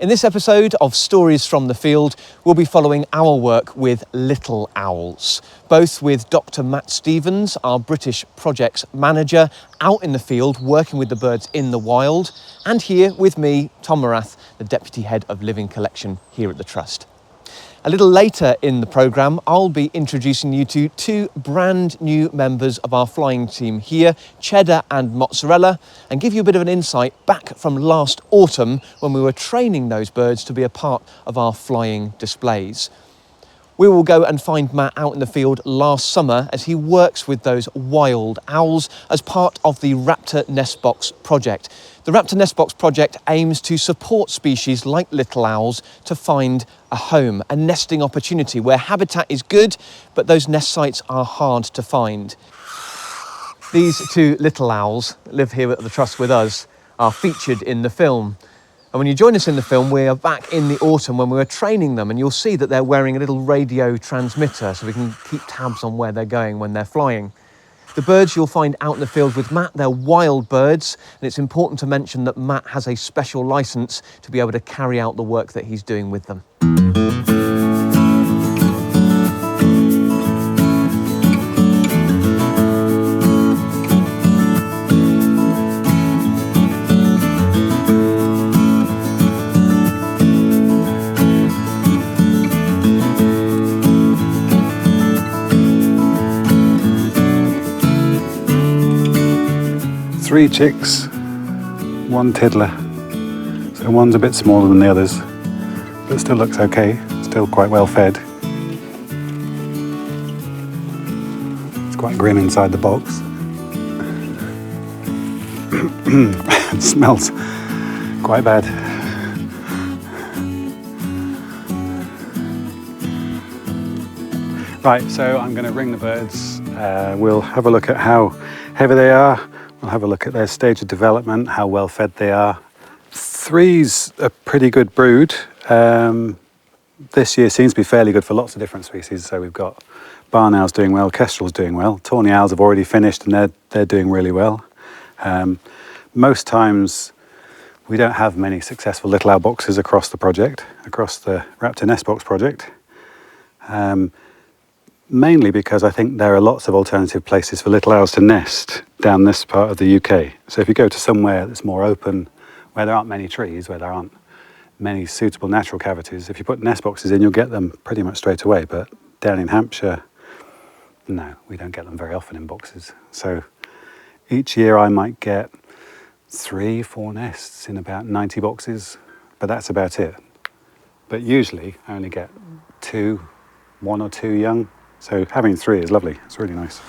In this episode of Stories from the Field, we'll be following our work with little owls, both with Dr. Matt Stevens, our British projects manager, out in the field working with the birds in the wild, and here with me, Tom Morath, the Deputy Head of Living Collection here at the Trust. A little later in the programme, I'll be introducing you to two brand new members of our flying team here, Cheddar and Mozzarella, and give you a bit of an insight back from last autumn when we were training those birds to be a part of our flying displays. We will go and find Matt out in the field last summer as he works with those wild owls as part of the Raptor Nest Box project. The Raptor Nest Box project aims to support species like little owls to find a home, a nesting opportunity where habitat is good, but those nest sites are hard to find. These two little owls that live here at the Trust with us are featured in the film. And when you join us in the film, we are back in the autumn when we were training them, and you'll see that they're wearing a little radio transmitter so we can keep tabs on where they're going when they're flying. The birds you'll find out in the field with Matt, they're wild birds, and it's important to mention that Matt has a special licence to be able to carry out the work that he's doing with them. Three chicks, one tiddler. So one's a bit smaller than the others, but still looks okay, still quite well fed. It's quite grim inside the box. It smells quite bad. Right, so I'm going to ring the birds. We'll have a look at how heavy they are. We'll have a look at their stage of development, how well fed they are. Three's a pretty good brood. This year seems to be fairly good for lots of different species. So we've got barn owls doing well, kestrels doing well. Tawny owls have already finished and they're doing really well. Most times we don't have many successful little owl boxes across the project, across the Raptor Nest Box project. Mainly because I think there are lots of alternative places for little owls to nest down this part of the UK. So if you go to somewhere that's more open, where there aren't many trees, where there aren't many suitable natural cavities, if you put nest boxes in, you'll get them pretty much straight away. But down in Hampshire, no, we don't get them very often in boxes. So each year I might get 3-4 nests in about 90 boxes, but that's about it. But usually I only get 1 or 2 young. So having 3 is lovely. It's really nice.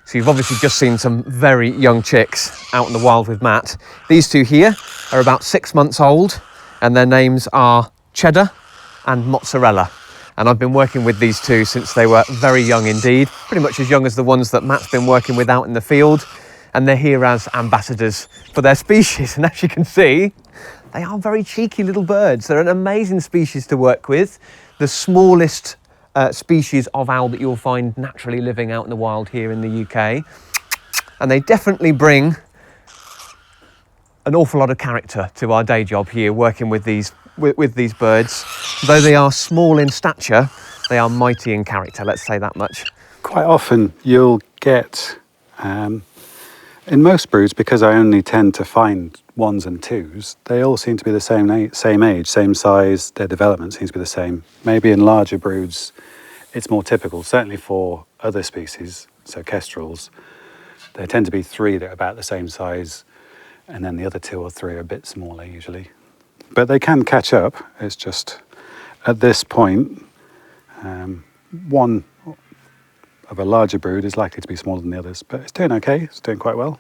So you've obviously just seen some very young chicks out in the wild with Matt. These two here are about 6 months old, and their names are Cheddar and Mozzarella. And I've been working with these two since they were very young indeed, pretty much as young as the ones that Matt's been working with out in the field. And they're here as ambassadors for their species. And as you can see, they are very cheeky little birds. They're an amazing species to work with. The smallest species of owl that you'll find naturally living out in the wild here in the UK. And they definitely bring an awful lot of character to our day job here, working with these birds. Though they are small in stature, they are mighty in character, let's say that much. Quite often you'll get, in most broods, because I only tend to find 1s and 2s, they all seem to be the same age, same size, their development seems to be the same. Maybe in larger broods it's more typical, certainly for other species, so kestrels, there tend to be 3 that are about the same size, and then the other 2 or 3 are a bit smaller usually. But they can catch up. It's just at this point, one of a larger brood is likely to be smaller than the others, but it's doing okay, it's doing quite well.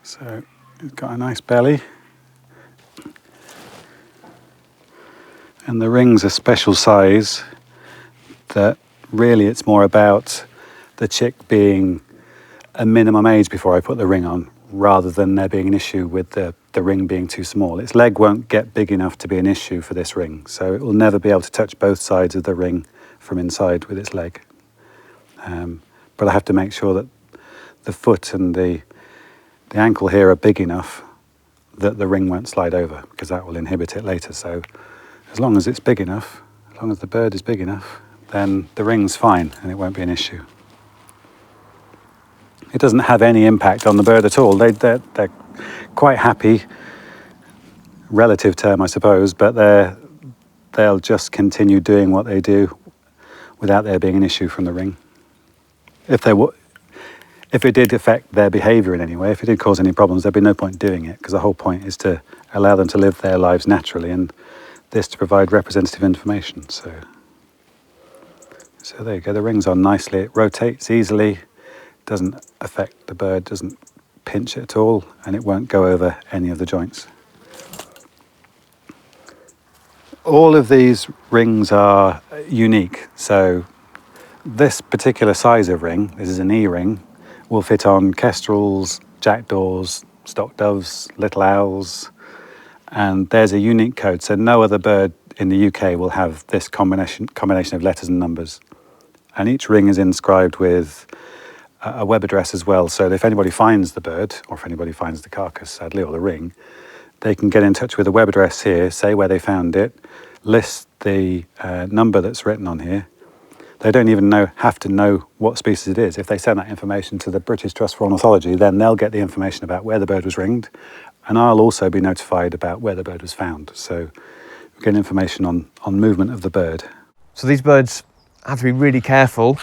So it's got a nice belly. And the ring's a special size that really it's more about the chick being a minimum age before I put the ring on, rather than there being an issue with the ring being too small. Its leg won't get big enough to be an issue for this ring, so it will never be able to touch both sides of the ring from inside with its leg. But I have to make sure that the foot and the the ankle here are big enough that the ring won't slide over, because that will inhibit it later. So as long as it's big enough, as long as the bird is big enough, then the ring's fine and it won't be an issue. It doesn't have any impact on the bird at all. They're quite happy, relative term I suppose, but they'll just continue doing what they do without there being an issue from the ring. If it did affect their behaviour in any way, if it did cause any problems, there'd be no point doing it, because the whole point is to allow them to live their lives naturally, and this to provide representative information. So there you go, the ring's on nicely, it rotates easily, doesn't affect the bird, doesn't pinch it at all, and it won't go over any of the joints. All of these rings are unique, so this particular size of ring, this is an E-ring, will fit on kestrels, jackdaws, stock doves, little owls, and there's a unique code, so no other bird in the UK will have this combination of letters and numbers. And each ring is inscribed with a web address as well, so if anybody finds the bird, or if anybody finds the carcass, sadly, or the ring, they can get in touch with the web address here, say where they found it, list the number that's written on here. They don't even have to know what species it is. If they send that information to the British Trust for Ornithology, then they'll get the information about where the bird was ringed, and I'll also be notified about where the bird was found. So we get information on movement of the bird. So these birds have to be really careful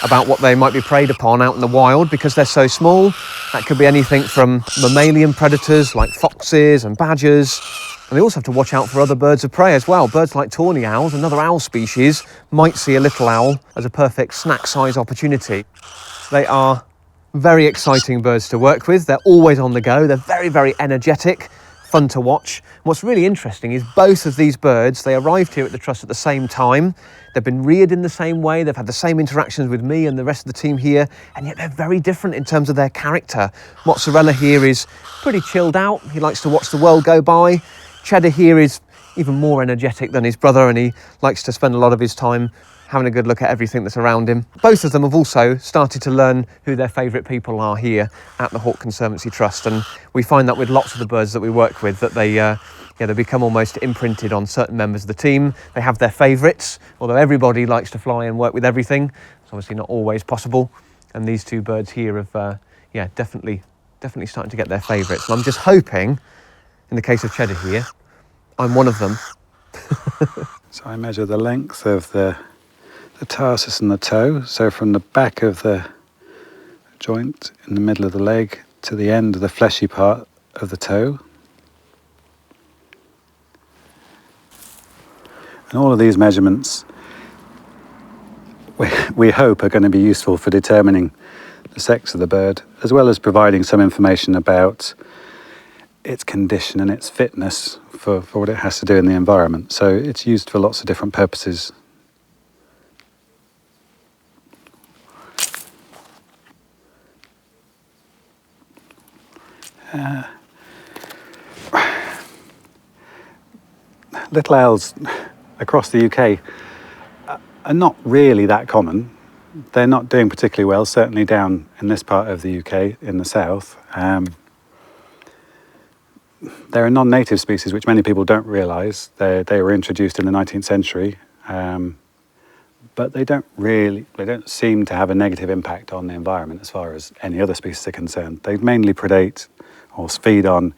about what they might be preyed upon out in the wild, because they're so small. That could be anything from mammalian predators like foxes and badgers. And they also have to watch out for other birds of prey as well. Birds like tawny owls, another owl species, might see a little owl as a perfect snack size opportunity. They are very exciting birds to work with. They're always on the go. They're very, very energetic, fun to watch. What's really interesting is both of these birds, they arrived here at the Trust at the same time. They've been reared in the same way. They've had the same interactions with me and the rest of the team here, and yet they're very different in terms of their character. Mozzarella here is pretty chilled out. He likes to watch the world go by. Cheddar here is even more energetic than his brother, and he likes to spend a lot of his time having a good look at everything that's around him. Both of them have also started to learn who their favourite people are here at the Hawke Conservancy Trust, and we find that with lots of the birds that we work with, that they become almost imprinted on certain members of the team. They have their favourites, although everybody likes to fly and work with everything. It's obviously not always possible, and these two birds here have definitely starting to get their favourites. And I'm just hoping, in the case of Cheddar here, I'm one of them. So I measure the length of the tarsus and the toe, so from the back of the joint in the middle of the leg to the end of the fleshy part of the toe. And all of these measurements we hope are going to be useful for determining the sex of the bird, as well as providing some information about its condition and its fitness for what it has to do in the environment. So it's used for lots of different purposes. Little owls across the UK are not really that common. They're not doing particularly well, certainly down in this part of the UK, in the south. They're a non-native species, which many people don't realise. They were introduced in the 19th century, but they don't seem to have a negative impact on the environment as far as any other species are concerned. They mainly predate or feed on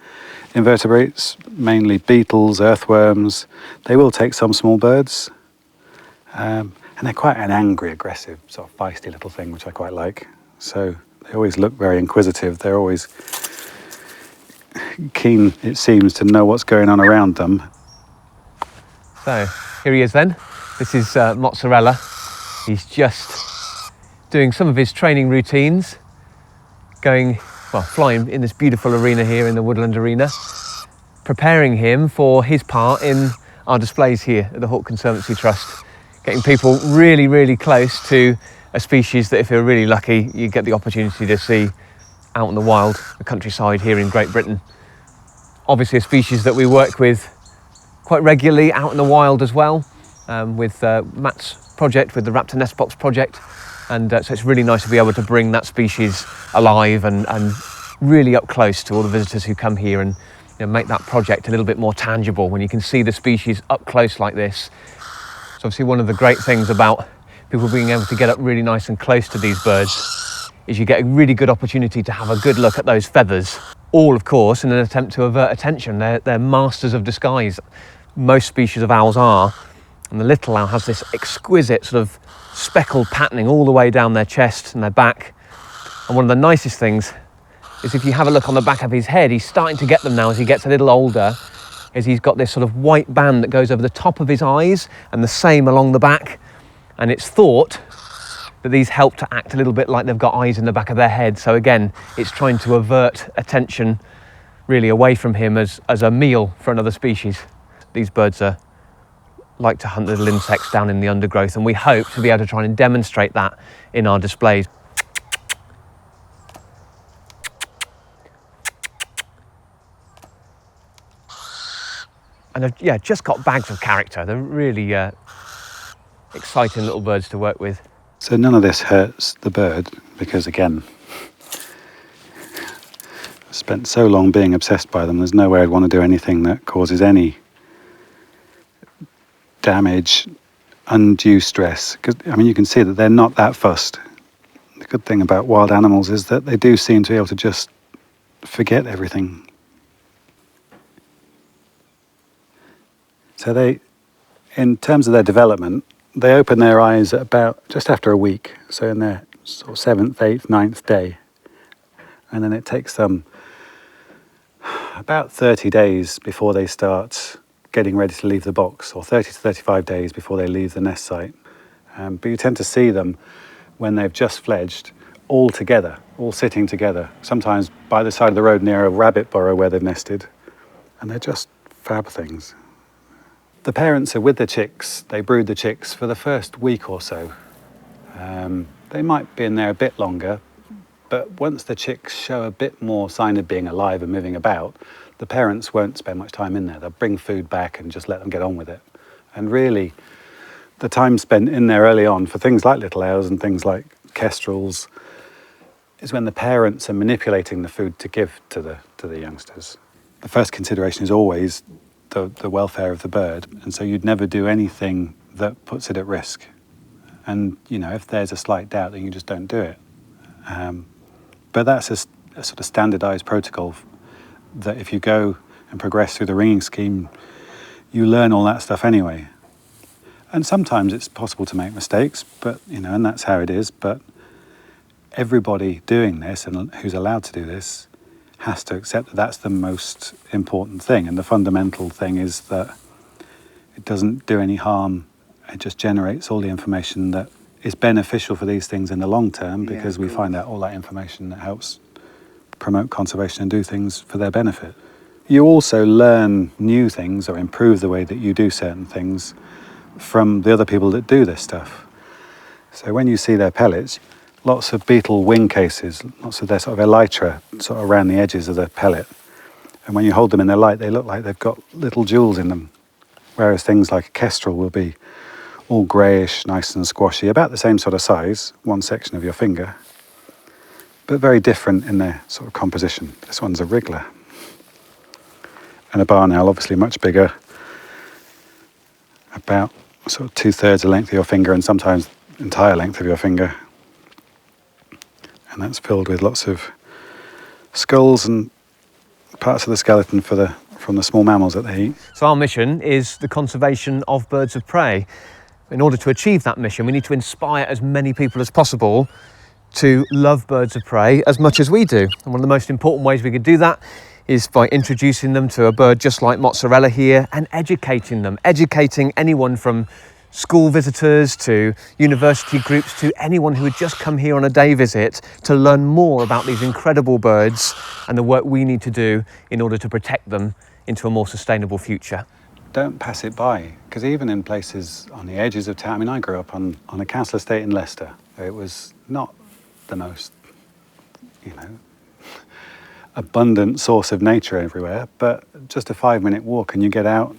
invertebrates, mainly beetles, earthworms. They will take some small birds, and they're quite an angry, aggressive, sort of feisty little thing, which I quite like. So they always look very inquisitive. They're always keen, it seems, to know what's going on around them. So here he is then. This is Mozzarella. He's just doing some of his training routines, flying in this beautiful arena here in the Woodland Arena, preparing him for his part in our displays here at the Hawke Conservancy Trust, getting people really, really close to a species that, if you're really lucky, you get the opportunity to see out in the wild, the countryside here in Great Britain. Obviously a species that we work with quite regularly out in the wild as well, with Matt's project, with the Raptor Nest Box project. And so it's really nice to be able to bring that species alive and really up close to all the visitors who come here and make that project a little bit more tangible when you can see the species up close like this. So obviously one of the great things about people being able to get up really nice and close to these birds is you get a really good opportunity to have a good look at those feathers. All, of course, in an attempt to avert attention. They're masters of disguise. Most species of owls are. And the little owl has this exquisite sort of speckled patterning all the way down their chest and their back. And one of the nicest things is if you have a look on the back of his head, he's starting to get them now as he gets a little older, is he's got this sort of white band that goes over the top of his eyes and the same along the back. And it's thought that these help to act a little bit like they've got eyes in the back of their head. So again, it's trying to avert attention really away from him as a meal for another species. These birds like to hunt little insects down in the undergrowth, and we hope to be able to try and demonstrate that in our displays. And they've just got bags of character. They're really exciting little birds to work with. So none of this hurts the bird because, again, I've spent so long being obsessed by them, there's no way I'd want to do anything that causes any damage, undue stress. Because, I mean, you can see that they're not that fussed. The good thing about wild animals is that they do seem to be able to just forget everything. So they, in terms of their development, they open their eyes at about just after a week, so in their sort of 7th, 8th, 9th day. And then it takes them about 30 days before they start getting ready to leave the box, or 30 to 35 days before they leave the nest site. But you tend to see them when they've just fledged, all together, all sitting together, sometimes by the side of the road near a rabbit burrow where they've nested. And they're just fab things. The parents are with the chicks, they brood the chicks for the first week or so. They might be in there a bit longer, but once the chicks show a bit more sign of being alive and moving about, the parents won't spend much time in there. They'll bring food back and just let them get on with it. And really, the time spent in there early on for things like little owls and things like kestrels is when the parents are manipulating the food to give to the youngsters. The first consideration is always the welfare of the bird, and so you'd never do anything that puts it at risk. And if there's a slight doubt, then you just don't do it. But that's a sort of standardized protocol that if you go and progress through the ringing scheme, you learn all that stuff anyway. And sometimes it's possible to make mistakes, but and that's how it is. But everybody doing this and who's allowed to do this has to accept that that's the most important thing. And the fundamental thing is that it doesn't do any harm. It just generates all the information that is beneficial for these things in the long term, because we find out all that information that helps promote conservation and do things for their benefit. You also learn new things or improve the way that you do certain things from the other people that do this stuff. So when you see their pellets, lots of beetle wing cases, lots of their sort of elytra sort of around the edges of the pellet. And when you hold them in the light, they look like they've got little jewels in them. Whereas things like a kestrel will be all greyish, nice and squashy, about the same sort of size, one section of your finger, but very different in their sort of composition. This one's a wriggler. And a barn owl, obviously much bigger, about sort of 2/3 the length of your finger and sometimes entire length of your finger. And that's filled with lots of skulls and parts of the skeleton from the small mammals that they eat. So our mission is the conservation of birds of prey. In order to achieve that mission, we need to inspire as many people as possible to love birds of prey as much as we do. And one of the most important ways we could do that is by introducing them to a bird just like Mozzarella here and educating them, educating anyone from school visitors to university groups to anyone who had just come here on a day visit to learn more about these incredible birds and the work we need to do in order to protect them into a more sustainable future. Don't pass it by, because even in places on the edges of town, I mean, I grew up on a council estate in Leicester. It was not the most, abundant source of nature everywhere, but just a 5-minute walk and you get out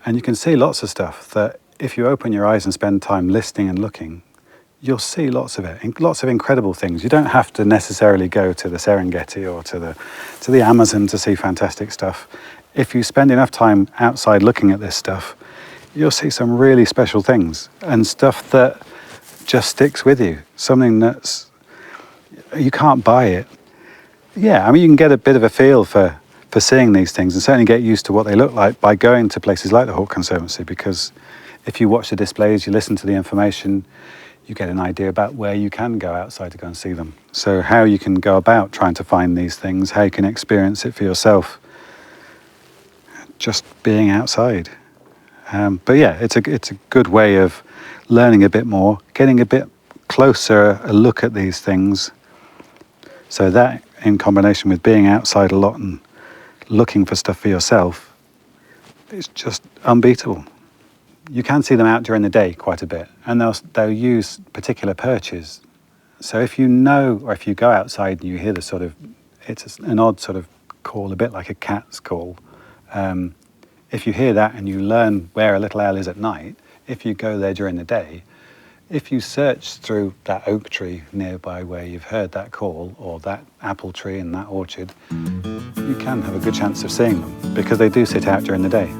and you can see lots of stuff that if you open your eyes and spend time listening and looking, you'll see lots of it, lots of incredible things. You don't have to necessarily go to the Serengeti or to the Amazon to see fantastic stuff. If you spend enough time outside looking at this stuff, you'll see some really special things and stuff that just sticks with you. Something that's, you can't buy it. Yeah, I mean, you can get a bit of a feel for seeing these things and certainly get used to what they look like by going to places like the Hawke Conservancy, because if you watch the displays, you listen to the information, you get an idea about where you can go outside to go and see them. So how you can go about trying to find these things, how you can experience it for yourself, just being outside. But yeah, it's a good way of learning a bit more, getting a bit closer a look at these things. So that, in combination with being outside a lot and looking for stuff for yourself, it's just unbeatable. You can see them out during the day quite a bit, and they'll use particular perches. So if you know, or if you go outside and you hear the sort of, it's an odd sort of call, a bit like a cat's call. If you hear that and you learn where a little owl is at night, if you go there during the day, if you search through that oak tree nearby where you've heard that call, or that apple tree in that orchard, you can have a good chance of seeing them, because they do sit out during the day.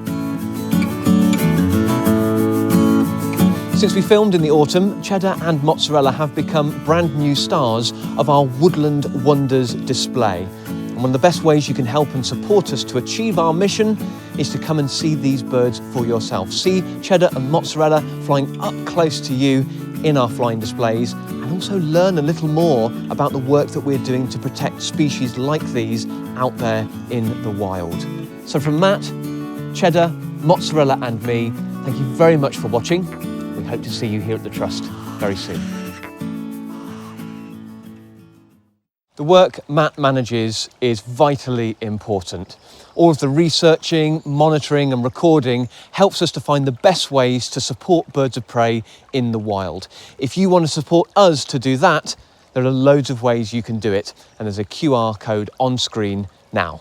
Since we filmed in the autumn, Cheddar and Mozzarella have become brand new stars of our Woodland Wonders display. And one of the best ways you can help and support us to achieve our mission is to come and see these birds for yourself. See Cheddar and Mozzarella flying up close to you in our flying displays, and also learn a little more about the work that we're doing to protect species like these out there in the wild. So from Matt, Cheddar, Mozzarella and me, thank you very much for watching. We hope to see you here at the Trust very soon. The work Matt manages is vitally important. All of the researching, monitoring and recording helps us to find the best ways to support birds of prey in the wild. If you want to support us to do that, there are loads of ways you can do it, and there's a QR code on screen now.